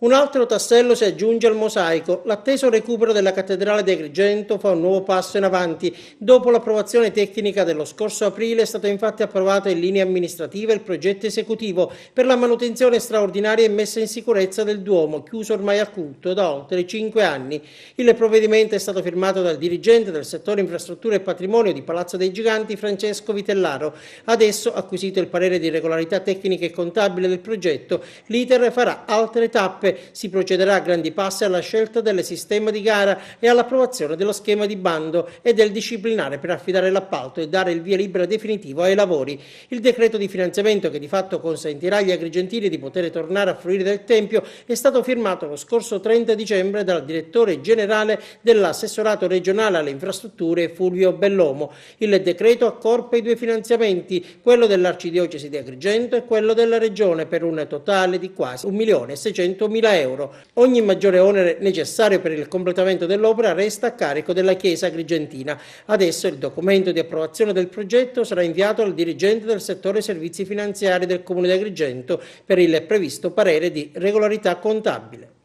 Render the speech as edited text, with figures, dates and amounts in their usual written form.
Un altro tassello si aggiunge al mosaico. L'atteso recupero della Cattedrale di Agrigento fa un nuovo passo in avanti. Dopo l'approvazione tecnica dello scorso aprile è stato infatti approvato in linea amministrativa il progetto esecutivo per la manutenzione straordinaria e messa in sicurezza del Duomo, chiuso ormai al culto da oltre 5 anni. Il provvedimento è stato firmato dal dirigente del settore infrastrutture e patrimonio di Palazzo dei Giganti, Francesco Vitellaro. Adesso, acquisito il parere di regolarità tecnica e contabile del progetto, l'iter farà altre tappe. Si procederà a grandi passi alla scelta del sistema di gara e all'approvazione dello schema di bando e del disciplinare per affidare l'appalto e dare il via libera definitivo ai lavori. Il decreto di finanziamento, che di fatto consentirà agli agrigentini di poter tornare a fruire del Tempio, è stato firmato lo scorso 30 dicembre dal direttore generale dell'assessorato regionale alle infrastrutture Fulvio Bellomo. Il decreto accorpa i due finanziamenti, quello dell'Arcidiocesi di Agrigento e quello della Regione, per un totale di quasi 1.600.000 euro. Ogni maggiore onere necessario per il completamento dell'opera resta a carico della Chiesa agrigentina. Adesso il documento di approvazione del progetto sarà inviato al dirigente del settore servizi finanziari del Comune di Agrigento per il previsto parere di regolarità contabile.